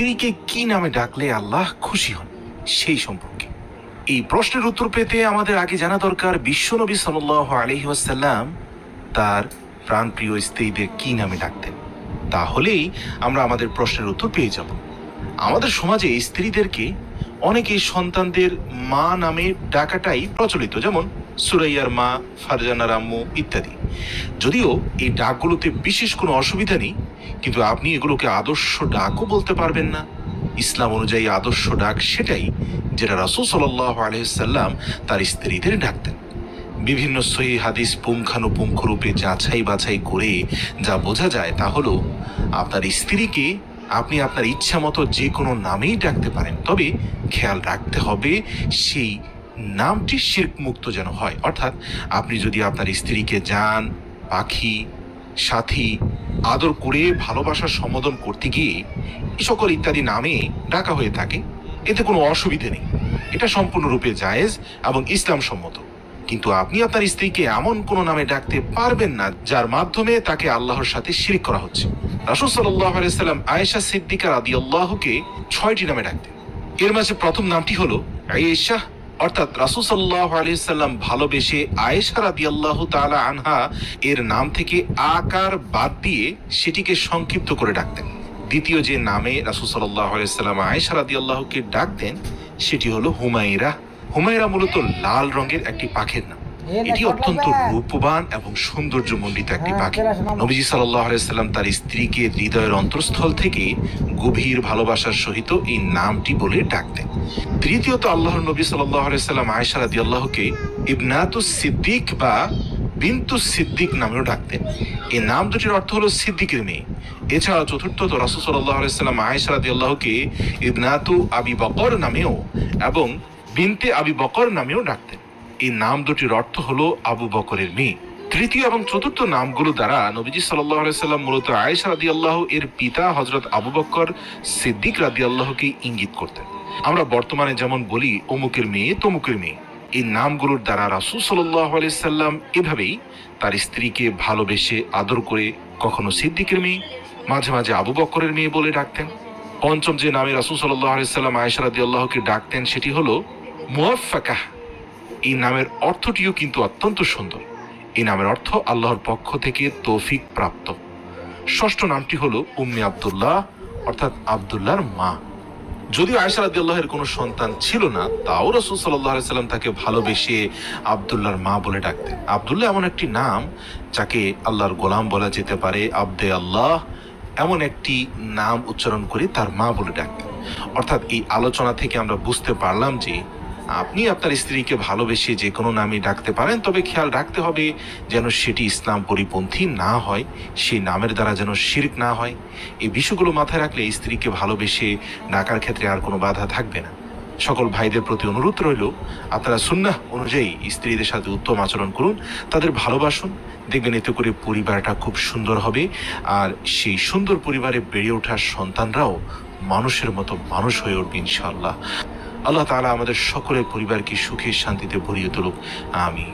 স্ত্রীকে কি নামে ডাকলে আল্লাহ খুশি হন সেই সম্পর্কে। এই প্রশ্নের উত্তর পেতে আমাদের আগে জানা দরকার বিশ্বনবী সাল্লাল্লাহু আলাইহি ওয়াসাল্লাম তার প্রাণপ্রিয় স্ত্রীদের কি নামে ডাকতেন। তাহলেই আমরা আমাদের প্রশ্নের উত্তর পেয়ে যাব। আমাদের সমাজে স্ত্রীদেরকে অনেকে সন্তানদের মা নামে ডাকাটাই প্রচলিত, যেমন সুরাইয়ার মা, ফারজানার আম্মু ইত্যাদি। যদিও এই ডাকগুলোতে বিশেষ কোনো অসুবিধা নেই, কিন্তু আপনি এগুলোকে আদর্শ ডাকও বলতে পারবেন না। ইসলাম অনুযায়ী আদর্শ ডাক সেটাই যেটা রাসূল সাল্লাল্লাহু আলাইহি ওয়াসাল্লাম তার স্ত্রীদের ডাকতেন। বিভিন্ন সহিহ হাদিস পুঙ্খানুপুঙ্খ রূপে যাচাই বাছাই করে যা বোঝা যায় তা হলো আপনার স্ত্রীকে আপনি আপনার ইচ্ছা মতো যে কোনো নামেই ডাকতে পারেন, তবে খেয়াল রাখতে হবে সেই নামটি শিরক মুক্ত যেন হয়। অর্থাৎ আপনি যদি আপনার স্ত্রীকে জান, পাখি, সাথী আদর করে ভালোবাসার সম্বোধন করতে গিয়ে এই সকল ইত্যাদি নামে ডাকা হয়ে থাকে, এতে কোনো অসুবিধে নেই, এটা সম্পূর্ণরূপে জায়েজ এবং ইসলাম সম্মত। কিন্তু আপনি আপনার স্ত্রীকে এমন কোনো নামে ডাকতে পারবেন না যার মাধ্যমে তাকে আল্লাহর সাথে শিরক করা হচ্ছে। রাসূল সাল্লাল্লাহু আলাইহি ওয়াসাল্লাম আয়েশা সিদ্দিকা রাদিয়াল্লাহুকে 6টি নামে ডাকতেন। এর মাঝে প্রথম নামটি হলো আয়েশা, অর্থাৎ রাসূল সাল্লাল্লাহু আলাইহি ওয়াসাল্লাম ভালোবেসে আয়েশা রাদিয়াল্লাহু তাআলা আনহা এর নাম থেকে আকার বাদ দিয়ে সেটিকে সংক্ষিপ্ত করে ডাকতেন। দ্বিতীয় যে নামে রাসূল সাল্লাল্লাহু আলাইহি ওয়াসাল্লাম আয়েশা রাদিয়াল্লাহুকে ডাকতেন সেটি হলো হুমায়রা। হুমায়রা মূলত লাল রঙের একটি পাখির নাম। এটি অত্যন্ত রূপবান এবং সৌন্দর্যমণ্ডিত একটি পাখি। নবীজি সাল্লাল্লাহু আলাইহি ওয়াসাল্লাম তার স্ত্রীকে হৃদয়ের অন্তঃস্থল থেকে গভীর ভালোবাসার সহিত এই নামটি বলে ডাকতেন। তৃতীয়ত আল্লাহর নবী সাল্লাল্লাহু আলাইহি ওয়াসাল্লাম আয়েশা রাদিয়াল্লাহুকে ইবনাতুস সিদ্দিক বা বিনতুস সিদ্দিক নামেও ডাকতেন। এই নাম দুটির অর্থ হলো সিদ্দিকের মেয়ে। এছাড়া চতুর্থত রাসূল সাল্লাল্লাহু আলাইহি ওয়াসাল্লাম আয়েশা রাদিয়াল্লাহুকে ইবনাতু আবি বকর নামেও এবং বিনতে আবি বকর নামেও ডাকতেন। এই নাম দুটির অর্থ হলো আবু বকরের মেয়ে। তৃতীয় এবং চতুর্থ নামগুলো দ্বারা নবীজি সাল্লাল্লাহু আলাইহি ওয়াসাল্লাম মূলত আয়েশা রাদিয়াল্লাহু এর পিতা হযরত আবু বকর সিদ্দিক রাদিয়াল্লাহুকে ইঙ্গিত করতেন। আমরা বর্তমানে যেমন বলি অমুকের মেয়ে তমুকের মেয়ে, এই নামগুলোর দ্বারা রাসূল সাল্লাল্লাহু আলাইহি ওয়াসাল্লাম এভাবেই তার স্ত্রীকে ভালোবেসে আদর করে কখনো সিদ্দিকের মেয়ে, মাঝে মাঝে আবু বকরের মেয়ে বলে ডাকতেন। পঞ্চম যে নামে রাসূল সাল্লাল্লাহু আলাইহি ওয়াসাল্লাম আয়েশা রাদিয়াল্লাহুকে ডাকতেন সেটি হলো মুওয়াফফাকাহ। এই নামের অর্থটিও কিন্তু অত্যন্ত সুন্দর। এই নামের অর্থ আল্লাহর পক্ষ থেকে তৌফিক প্রাপ্ত। ষষ্ঠ নামটি হলো উম্মে আব্দুল্লাহ, অর্থাৎ আব্দুল্লাহর মা। যদিও আয়েশা রাদিয়াল্লাহু এর কোনো সন্তান ছিল না, তাও রাসূল সাল্লাল্লাহু আলাইহি ওয়াসাল্লাম তাকে ভালোবেসে আব্দুল্লাহর মা বলে ডাকতেন। আব্দুল্লাহ এমন একটি নাম যাকে আল্লাহর গোলাম বলা যেতে পারে, আব্দে আল্লাহ এমন একটি নাম উচ্চারণ করে তার মা বলে ডাকতেন। অর্থাৎ এই আলোচনা থেকে আমরা বুঝতে পারলাম যে আপনি আপনার স্ত্রীকে ভালোবেসে যে কোনো নামে ডাকতে পারেন, তবে খেয়াল রাখতে হবে যেন সেটি ইসলাম পরিপন্থী না হয়, সেই নামের দ্বারা যেন শিরক না হয়। এই বিষয়গুলো মাথায় রাখলে স্ত্রীকে ভালোবেসে ডাকার ক্ষেত্রে আর কোনো বাধা থাকবে না। সকল ভাইদের প্রতি অনুরোধ রইল, আপনারা সুন্নাহ অনুযায়ী স্ত্রীদের সাথে উত্তম আচরণ করুন, তাদের ভালোবাসুন, দেখবেন এতে করে পরিবারটা খুব সুন্দর হবে। আর সেই সুন্দর পরিবারে বেড়ে ওঠা সন্তানরাও মানুষের মতো মানুষ হয়ে উঠবে ইনশাআল্লাহ। আল্লাহ তাআলা আমাদের সকলের পরিবারকে সুখে শান্তিতে ভরিয়ে তুলুক। আমিন।